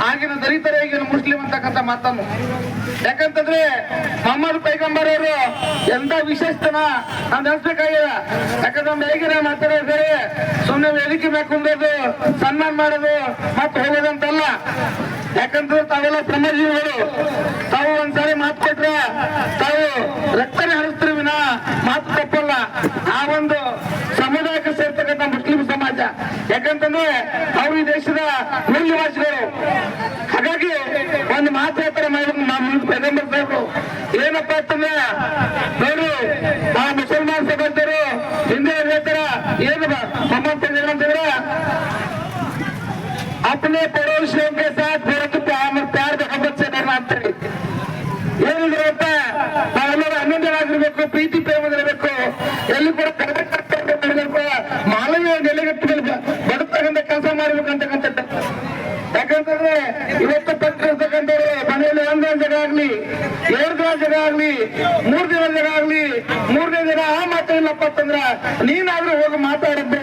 ಆಗಿನ ದಲಿತರೇ ಈಗಿನ ಮುಸ್ಲಿಂ ಅಂತಕ್ಕಂಥ ಮಾತನ್ನು. ಯಾಕಂತಂದ್ರೆ ಮೊಹಮ್ಮದ್ ಪೈಗಂಬರ್ ಅವರು ಎಂತ ವಿಶೇಷತನ ನಾವು ನೆನೆಸ್ಬೇಕಾಗಿದೆ. ಯಾಕಂದ್ರೆ ಹೇಗಿನ ಮಾತಾಡೋದು ಸುಮ್ಮನೆ ವೇದಿಕೆ ಮೇಲೆ ಕುಂದೋದು ಸನ್ಮಾನ ಮಾಡೋದು ಮತ್ತೆ ಹೋಗೋದಂತಲ್ಲ. ಯಾಕಂತಂದ್ರೆ ತಾವೆಲ್ಲ ಶ್ರಮಜೀವಿಗಳು, ತಾವು ಒಂದ್ಸಾರಿ ಮಾತು ಕೊಟ್ರೆ ತಾವು ರಕ್ತನೇ ಹರಿಸ್ತೀರಿ ವಿನ ಮಾತು ತಪ್ಪಲ್ಲ. ಆ ಒಂದು ಸಮುದಾಯಕ್ಕೆ ಸೇರ್ತಕ್ಕಂಥ ಮುಸ್ಲಿಂ ಸಮಾಜ. ಯಾಕಂತಂದ್ರೆ ಅವರು ಈ ದೇಶದ ಮೂಲ ನಿವಾಸಿಗಳು. ಹಾಗಾಗಿ ಒಂದು ಮಾತು ಹೇಳ್ತಾರೆ ಪೈಗಂಬರ್ ಸಾಹೇಬರು, ಏನಪ್ಪಾ ಅಂತಂದ್ರೆ ನೋಡಿ ಆ ಮುಸಲ್ಮಾನ್ ಸಮಾಜರು ಹಿಂದೆ ಹೇಳ್ತಾರ ಏನು ಮೊಹಮ್ಮದ್ ಏನಂತಂದ್ರೆ अपने पड़ोसियों के साथ बहुत प्यार मोहब्बत से रहना ಅಂತಾರೆ. ಏನಿದ್ರೆ ಅಂತ ನಾವೆಲ್ಲರೂ ಅನ್ನೊಂದರಾಗಿರ್ಬೇಕು, ಪ್ರೀತಿ ಪ್ರೇಮದಿರಬೇಕು, ಎಲ್ಲಿ ಕೂಡ ಕರೆಕ್ಟ್ ಮಾನವೀಯ ನೆಲೆಗಟ್ಟುಗಳು ಬಡತಕ್ಕಂಥ ಕೆಲಸ ಮಾಡಬೇಕಂತಕ್ಕಂಥದ್ದು. ಯಾಕಂತಂದ್ರೆ ಇವತ್ತು ಪಟ್ಟಿರ್ತಕ್ಕಂಥವ್ರು ಮನೆಯಲ್ಲಿ ಒಂದೊಂದು ಜಾಗ ಆಗ್ಲಿ, 2 ದಿನ ಜಾಗ ಆಗ್ಲಿ, 3 ದಿನ ಜಾಗ ಆಗ್ಲಿ, 3ನೇ ದಿನ ಆ ಮಾತು ಇಲ್ಲಪ್ಪ ಅಂತಂದ್ರ ನೀನಾದ್ರೂ ಹೋಗಿ ಮಾತಾಡಿದ್ರೆ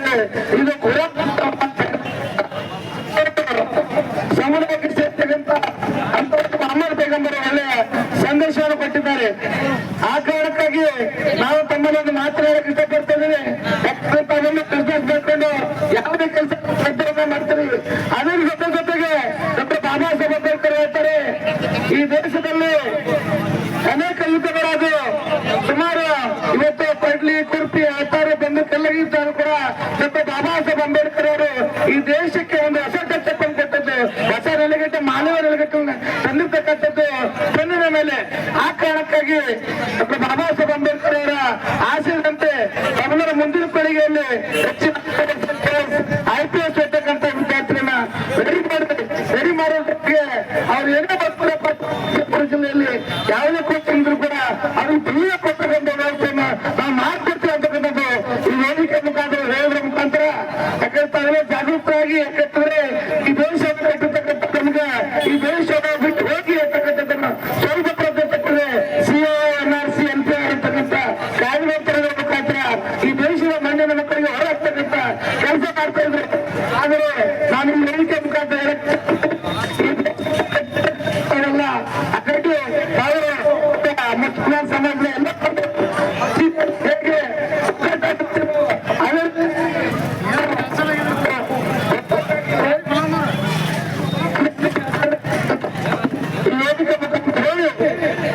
ಇದು ಸಮುದಾಯಕ್ಕೆ ಸೇರ್ತಕ್ಕಂಥ ಮೊಹಮ್ಮದ್ ಪೈಗಂಬರ್ ಒಳ್ಳೆಯ ಸಂದೇಶವನ್ನು ಕೊಟ್ಟಿದ್ದಾರೆ. ಆ ಕಾರಣಕ್ಕಾಗಿ ನಾವು ತಮ್ಮಲ್ಲಿ ಒಂದು ಮಾತನಾಡಕ್ಕೆ ಇಷ್ಟಪಡ್ತಿದ್ದೀವಿ. ತಾವೆಲ್ಲ ಬಿಸ್ನೆಸ್ ಮಾಡ್ಕೊಂಡು ಯಾವುದೇ ಕೆಲಸ ಮಾಡ್ತೀವಿ. ಅದ್ರ ಜೊತೆಗೆ ಡಾಕ್ಟರ್ ಬಾಬಾ ಸಾಹೇಬ್ ಅಂಬೇಡ್ಕರ್ ಹೇಳ್ತಾರೆ, ಈ ದೇಶದಲ್ಲಿ ಅನೇಕ ಯುದ್ಧಗಳಾದ ಸುಮಾರು ಇವತ್ತು ಪಡ್ಲಿ ಕುರ್ಪಿ ಹೇಳ್ತಾರೆ ಬಂದಕ್ಕೆಲ್ಲಗಿದ್ದಾರು ಕೂಡ ಡಾಕ್ಟರ್ ಬಾಬಾ ಸಾಹೇಬ್ ಅಂಬೇಡ್ಕರ್ ಅವರು ಈ ದೇಶಕ್ಕೆ ಒಂದು ಹೊಸ ಟಚ್ಚನ್ನು ಕೊಟ್ಟದ್ದು, ಹೊಸ ನೆಲೆಗಟ್ಟೆ ಮಾನವ ನೆಲೆಗಟ್ಟನ್ನು ತಂದಿರ್ತಕ್ಕಂಥದ್ದು ಬೆನ್ನಿನ ಮೇಲೆ. ಆ ಕಾರಣಕ್ಕಾಗಿ ಡಾಕ್ಟರ್ ಬಾಬಾ ಸಾಹೇಬ್ ಅಂಬೇಡ್ಕರ್ ಅವರ ಆಶಯದಂತೆ ತಮಿಳರ ಮುಂದಿನ ಪೀಳಿಗೆಯಲ್ಲಿ ಹೆಚ್ಚಿನ IPS ಇರ್ತಕ್ಕಂಥ ವಿದ್ಯಾರ್ಥಿಗಳನ್ನ ರೆಡಿ ಮಾಡೋದಕ್ಕೆ ಅವ್ರು ಏನೇ ಬರ್ತಾರಪ್ಪ ಜಿಲ್ಲೆಯಲ್ಲಿ ಯಾವುದೇ ಕೋಚಿಂಗ್ ಇದ್ರು ಕೂಡ ಅವ್ರಿಗೆ ತಿಳಿಯ ಕೊಟ್ಟಕ್ಕಂಥ ವ್ಯವಸ್ಥೆಯನ್ನ ನಾವು ಮಾಡ್ಕೊಡ್ತೀವಿ ಅಂತಕ್ಕಂಥದ್ದು ಈ ವೇದಿಕೆ ಮುಖಾಂತರ ಹೇಳೋದ್ರ ಮುಖಾಂತರ. ಯಾಕಂದ್ರೆ ತಾವೆಲ್ಲ ಜಾಗೃತರಾಗಿ, ಯಾಕಂತಂದ್ರೆ ಈ ದೇಶ ಕಟ್ಟಿರ್ತಕ್ಕಂಥ ನಮ್ಗೆ ಈ ದೇಶದ ಬಿಟ್ಟು ಹೋಗಿ ಅಂತಕ್ಕಂಥದ್ದನ್ನ ಸ್ವಲ್ಪ ಪ್ರತಿರ್ತಕ್ಕಂಥ CO NRC NPR ಅಂತಕ್ಕಂಥ ಕಾರ್ಯಕರ್ತರ ಮುಖಾಂತರ ಈ ದೇಶದ ಮಣ್ಣಿನ ಮಕ್ಕಳಿಗೆ ಹೊರಹಾಕ್ತಕ್ಕಂಥ ಕೆಲಸ ಮಾಡ್ತಾ ಇದ್ರು. ಆದರೆ ನಾನು ಈ ವೇದಿಕೆ ಮುಖಾಂತರ ಅವರೆಲ್ಲ ಅಕ್ಕಡಿಗೆ ಮುಸ್ಲಿಂ ಸಮಾಜ ಎಲ್ಲ ಹೇಗೆ ವೇದಿಕೆ ಮುಖಾಂತರ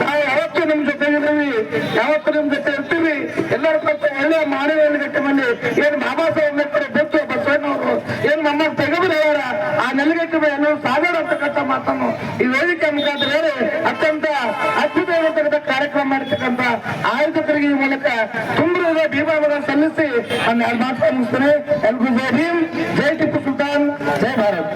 ನಾವು ಯಾವತ್ತೂ ನಿಮ್ ಜೊತೆ ಇದ್ದೀವಿ, ಯಾವತ್ತೂ ನಿಮ್ ಜೊತೆ ಇರ್ತೀವಿ. ಎಲ್ಲರ ಪಕ್ಕ ಒಳ್ಳೆಯ ಮಾನವೀಯ ನೆಲೆಗಟ್ಟಿನಲ್ಲಿ ಏನು ಬಾಬಾ ಸಾಹೇಬ್ ಅಂಬೇಡ್ಕರ್ ಗೊತ್ತು, ಬಸವಣ್ಣವರು ಏನು ಮೊಹಮ್ಮದ್ ಪೈಗಂಬರ್ ಅವರ ಆ ನೆಲೆಗಟ್ಟು ಅನ್ನೋದು ಸಾಗರ ಅಂತಕ್ಕಂಥ ಮಾತನ್ನು ಈ ವೇದಿಕೆ ಮುಖಾಂತರ ಹೇಳಿ ಅತ್ಯಂತ ಅದ್ಭುತವಾಗಿರ್ತಕ್ಕಂಥ ಕಾರ್ಯಕ್ರಮ ಮಾಡಿರ್ತಕ್ಕಂಥ ಆಯೋಜಕರಿಗೆ ಈ ಮೂಲಕ ತುಂಬಿರುವ ಭೀಮಾವನ್ನು ಸಲ್ಲಿಸಿ ಒಂದು 2 ಮಾತು ಮುಗಿಸ್ತೇನೆ. ಎಲ್ರಿಗೂ ಜೈ ಭೀಮ್, ಜೈ ಟಿಪ್ಪು ಸುಲ್ತಾನ್, ಜೈ ಭಾರತ್.